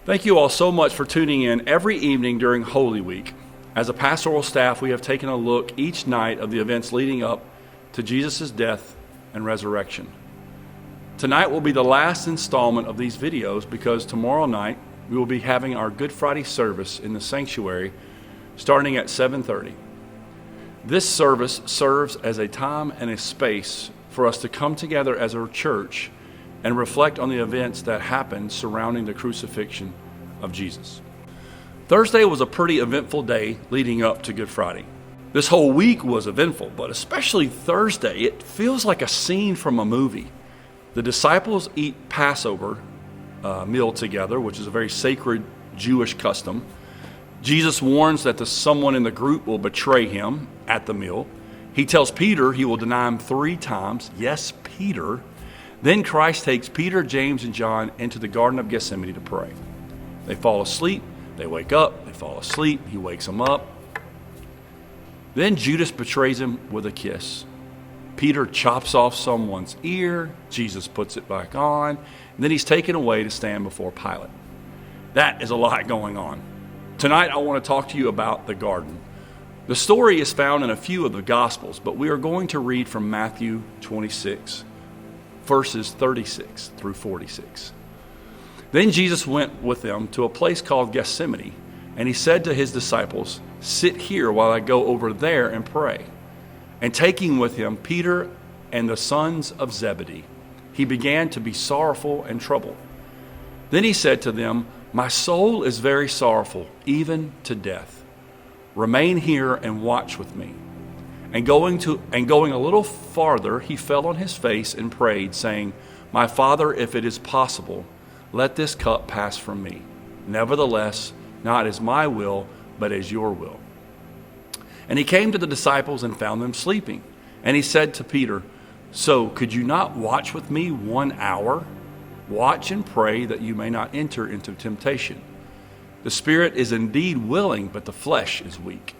Thank you all so much for tuning in every evening during Holy Week. As a pastoral staff, we have taken a look each night of the events leading up to Jesus' death and resurrection. Tonight will be the last installment of these videos because tomorrow night we will be having our Good Friday service in the sanctuary starting at 7:30. This service serves as a time and a space for us to come together as a church and reflect on the events that happened surrounding the crucifixion of Jesus. Thursday was a pretty eventful day leading up to Good Friday. This whole week was eventful, but especially Thursday, it feels like a scene from a movie. The disciples eat Passover meal together, which is a very sacred Jewish custom. Jesus warns that someone in the group will betray him at the meal. He tells Peter he will deny him 3 times. Yes, Peter. Then Christ takes Peter, James, and John into the Garden of Gethsemane to pray. They fall asleep. They wake up. They fall asleep. He wakes them up. Then Judas betrays him with a kiss. Peter chops off someone's ear. Jesus puts it back on. And then he's taken away to stand before Pilate. That is a lot going on. Tonight I want to talk to you about the garden. The story is found in a few of the Gospels, but we are going to read from Matthew 26. Verses 36 through 46. Then Jesus went with them to a place called Gethsemane, and he said to his disciples, "Sit here while I go over there and pray." And taking with him Peter and the sons of Zebedee, he began to be sorrowful and troubled. Then he said to them, "My soul is very sorrowful, even to death. Remain here and watch with me." And going a little farther, he fell on his face and prayed, saying, "My Father, if it is possible, let this cup pass from me. Nevertheless, not as my will, but as your will." And he came to the disciples and found them sleeping. And he said to Peter, "So could you not watch with me 1 hour? Watch and pray that you may not enter into temptation. The spirit is indeed willing, but the flesh is weak."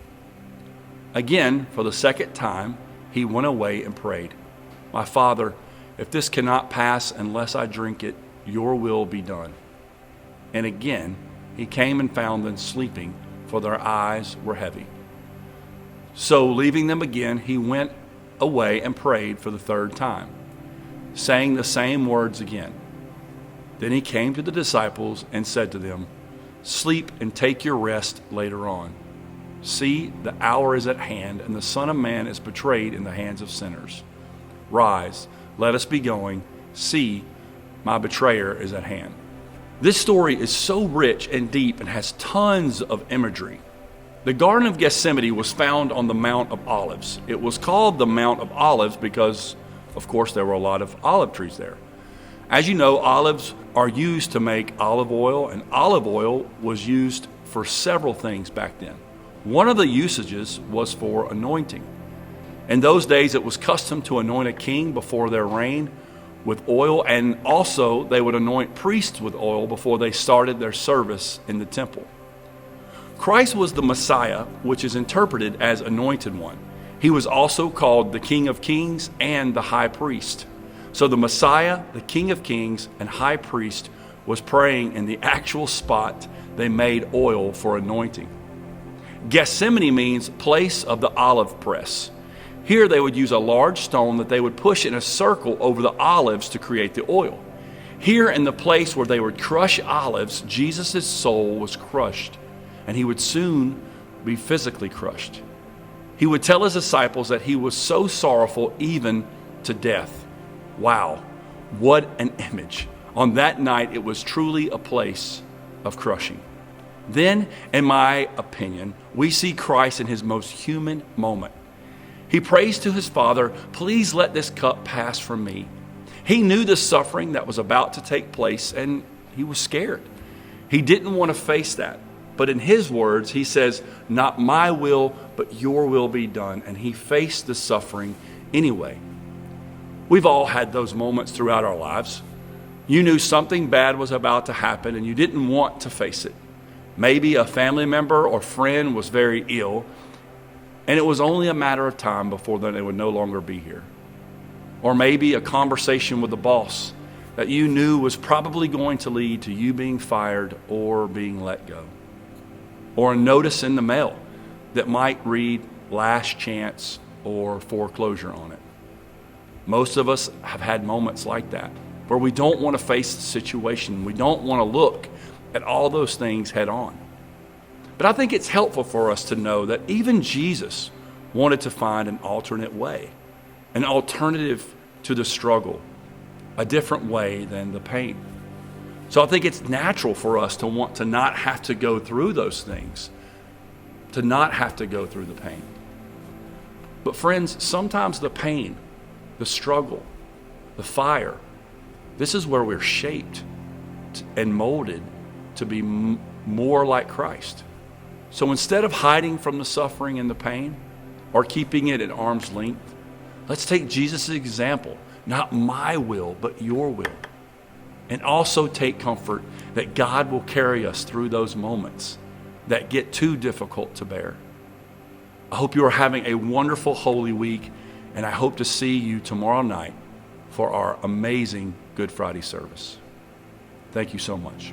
Again, for the second time, he went away and prayed, "My Father, if this cannot pass unless I drink it, your will be done." And again, he came and found them sleeping, for their eyes were heavy. So, leaving them again, he went away and prayed for the 3rd time, saying the same words again. Then he came to the disciples and said to them, "Sleep and take your rest later on. See, the hour is at hand, and the Son of Man is betrayed in the hands of sinners. Rise, let us be going. See, my betrayer is at hand." This story is so rich and deep and has tons of imagery. The Garden of Gethsemane was found on the Mount of Olives. It was called the Mount of Olives because, of course, there were a lot of olive trees there. As you know, olives are used to make olive oil, and olive oil was used for several things back then. One of the usages was for anointing. In those days, it was custom to anoint a king before their reign with oil, and also they would anoint priests with oil before they started their service in the temple. Christ was the Messiah, which is interpreted as Anointed One. He was also called the King of Kings and the High Priest. So the Messiah, the King of Kings, and High Priest was praying in the actual spot they made oil for anointing. Gethsemane means place of the olive press. Here they would use a large stone that they would push in a circle over the olives to create the oil. Here in the place where they would crush olives, Jesus' soul was crushed, and he would soon be physically crushed. He would tell his disciples that he was so sorrowful even to death. Wow, what an image. On that night, it was truly a place of crushing. Then, in my opinion, we see Christ in his most human moment. He prays to his Father, "Please let this cup pass from me." He knew the suffering that was about to take place, and he was scared. He didn't want to face that. But in his words, he says, "Not my will, but your will be done." And he faced the suffering anyway. We've all had those moments throughout our lives. You knew something bad was about to happen, and you didn't want to face it. Maybe a family member or friend was very ill, and it was only a matter of time before they would no longer be here. Or maybe a conversation with the boss that you knew was probably going to lead to you being fired or being let go. Or a notice in the mail that might read last chance or foreclosure on it. Most of us have had moments like that where we don't want to face the situation. We don't want to look at all those things head on. But I think it's helpful for us to know that even Jesus wanted to find an alternate way, an alternative to the struggle, a different way than the pain. So I think it's natural for us to want to not have to go through those things, to not have to go through the pain. But friends, sometimes the pain, the struggle, the fire, this is where we're shaped and molded to be more like Christ. So instead of hiding from the suffering and the pain or keeping it at arm's length, let's take Jesus' example, not my will, but your will. And also take comfort that God will carry us through those moments that get too difficult to bear. I hope you are having a wonderful Holy Week, and I hope to see you tomorrow night for our amazing Good Friday service. Thank you so much.